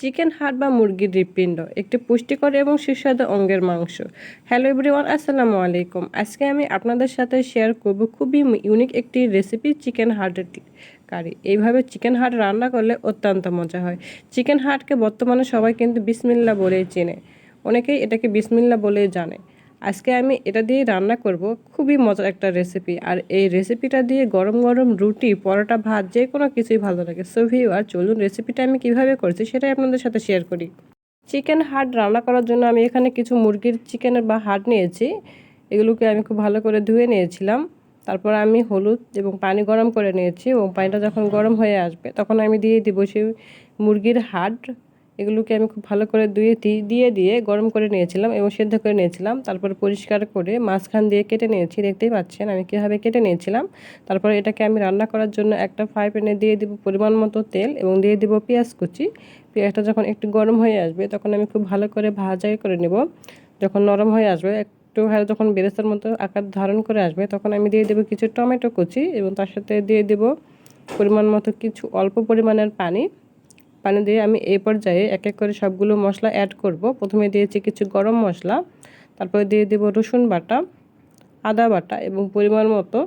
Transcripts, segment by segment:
Chicken heart বা মুরগির হৃৎপিণ্ড একটি পুষ্টিকর এবং সুস্বাদু অঙ্গের মাংস। হ্যালো এভরিওয়ান, আসসালামু আলাইকুম। আজকে আমি আপনাদের সাথে শেয়ার করব খুবই ইউনিক একটি রেসিপি, চিকেন হার্টের কারি। এইভাবে চিকেন হার্ট রান্না করলে অত্যন্ত মজা হয়। চিকেন হার্টকে বর্তমানে সবাই কিন্তু বিসমিল্লাহ বলেই চেনে, অনেকেই এটাকে বিসমিল্লাহ বলেই জানে। আজকে আমি এটা দিয়ে রান্না করব, খুবই মজার একটা রেসিপি। আর এই রেসিপিটা দিয়ে গরম গরম রুটি, পরোটা, ভাত যে কোনো কিছুই ভালো লাগে। সো ভিউয়ার, চলুন রেসিপিটা আমি কিভাবে করছি সেটাই আপনাদের সাথে শেয়ার করি। চিকেন হার্ট রান্না করার জন্য আমি এখানে কিছু মুরগির চিকেনের বা হার্ট নিয়েছি। এগুলোকে আমি খুব ভালো করে ধুয়ে নিয়েছিলাম। তারপর আমি হলুদ এবং পানি গরম করে নিয়েছি, এবং পানিটা যখন গরম হয়ে আসবে তখন আমি দিয়ে দিব সেই মুরগির হার্ট। এগুলোকে আমি খুব ভালো করে দিয়ে গরম করে নিয়েছিলাম এবং সেদ্ধ করে নিয়েছিলাম। তারপর পরিষ্কার করে মাঝখান দিয়ে কেটে নিয়েছি, দেখতেই পাচ্ছেন আমি কীভাবে কেটে নিয়েছিলাম। তারপর এটাকে আমি রান্না করার জন্য একটা ফ্রাই প্যানে দিয়ে দিব পরিমাণ মতো তেল, এবং দিয়ে দিব পেঁয়াজ কুচি। পেঁয়াজটা যখন একটু গরম হয়ে আসবে তখন আমি খুব ভালো করে ভাজাই করে নেব। যখন নরম হয়ে আসবে, একটু যখন বেরেস্তার মতো আকার ধারণ করে আসবে, তখন আমি দিয়ে দেবো কিছু টমেটো কুচি, এবং তার সাথে দিয়ে দেব পরিমাণ মতো কিছু অল্প পরিমাণের পানি দিয়ে আমি এই পর্যায়ে এক এক করে সবগুলো মশলা অ্যাড করব। প্রথমে দিয়েছি কিছু গরম মশলা, তারপরে দিয়ে দেব রসুন বাটা, আদা বাটা, এবং পরিমাণ মতো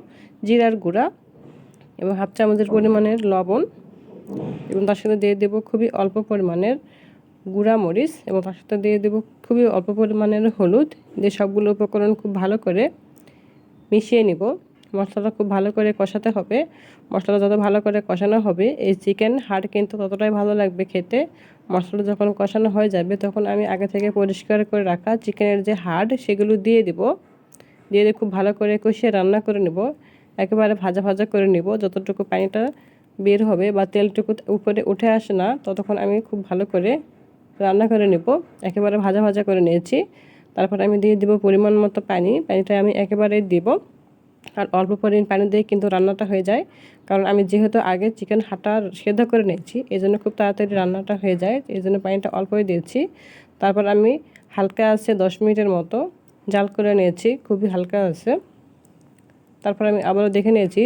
জিরার গুঁড়া, এবং হাফ চামচের পরিমাণের লবণ, এবং তার সাথে দিয়ে দেব খুবই অল্প পরিমাণের গুঁড়া মরিচ, এবং তার সাথে দিয়ে দেব খুবই অল্প পরিমাণের হলুদ। দিয়ে সবগুলো উপকরণ খুব ভালো করে মিশিয়ে নিব। মশলাটা খুব ভালো করে কষাতে হবে। মশলাটা যত ভালো করে কষানো হবে, এই চিকেন হার্ট কিন্তু ততটাই ভালো লাগবে খেতে। মশলাটা যখন কষানো হয়ে যাবে তখন আমি আগে থেকে পরিষ্কার করে রাখা চিকেনের যে হার্ট সেগুলো দিয়ে দিয়ে খুব ভালো করে কষিয়ে রান্না করে নেব। একেবারে ভাজা ভাজা করে নেব। যতটুকু পানিটা বের হবে বা তেলটুকু উপরে উঠে আসে না, ততক্ষণ আমি খুব ভালো করে রান্না করে নেব। একেবারে ভাজা ভাজা করে নিয়েছি। তারপর আমি দিয়ে দেব পরিমাণ মতো পানিটা আমি একেবারেই দিব। আর অল্প পরিমাণ পানি দিয়ে কিন্তু রান্নাটা হয়ে যায়, কারণ আমি যেহেতু আগে চিকেন হাঁটা সেদ্ধ করে নিয়েছি, এই জন্য খুব তাড়াতাড়ি রান্নাটা হয়ে যায়। এই জন্য পানিটা অল্পই দিয়েছি। তারপর আমি হালকা আছে 10 মিনিটের মতো জাল করে নিয়েছি, খুবই হালকা আছে। তারপর আমি আবারও দেখে নিয়েছি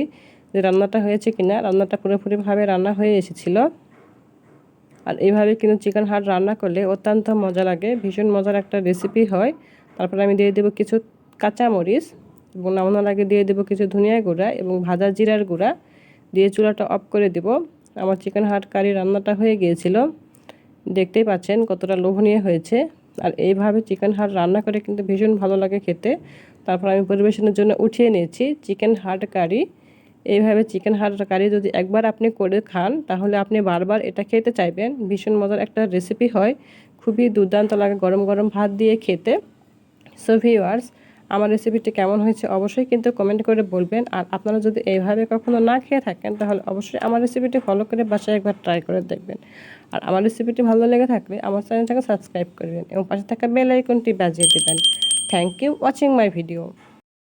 যে রান্নাটা হয়েছে কিনা। রান্নাটা পুরোপুরিভাবে রান্না হয়ে এসেছিল। আর এইভাবে কিন্তু চিকেন হার্ট রান্না করলে অত্যন্ত মজা লাগে, ভীষণ মজার একটা রেসিপি হয়। তারপর আমি দিয়ে দেবো কিছু কাঁচামরিচ, এবং নামানোর আগে দিয়ে দেবো কিছু ধনিয়া গুঁড়া এবং ভাজা জিরার গুঁড়া। দিয়ে চুলাটা অফ করে দেব। আমার চিকেন হার্ট কারি রান্নাটা হয়ে গিয়েছিল। দেখতেই পাচ্ছেন কতটা লোভনীয় হয়েছে। আর এইভাবে চিকেন হার্ট রান্না করে কিন্তু ভীষণ ভালো লাগে খেতে। তারপর আমি পরিবেশনের জন্য উঠিয়ে নিয়েছি চিকেন হার্ট কারি। এইভাবে চিকেন হার্ট কারি যদি একবার আপনি করে খান, তাহলে আপনি বারবার এটা খেতে চাইবেন। ভীষণ মজার একটা রেসিপি হয়, খুবই দুর্দান্ত লাগে গরম গরম ভাত দিয়ে খেতে। সো ভিউয়ার্স, আমার রেসিপিটি কেমন হয়েছে অবশ্যই কিন্তু কমেন্ট করে বলবেন। আর আপনারা যদি এইভাবে কখনো না খেয়ে থাকেন, তাহলে অবশ্যই আমার রেসিপিটি ফলো করে বাসায় একবার ট্রাই করে দেখবেন। আর আমার রেসিপিটি ভালো লেগে থাকলে আমার চ্যানেলটাকে সাবস্ক্রাইব করবেন এবং পাশে থাকা বেল আইকনটি বাজিয়ে দেবেন। Thank you watching my video.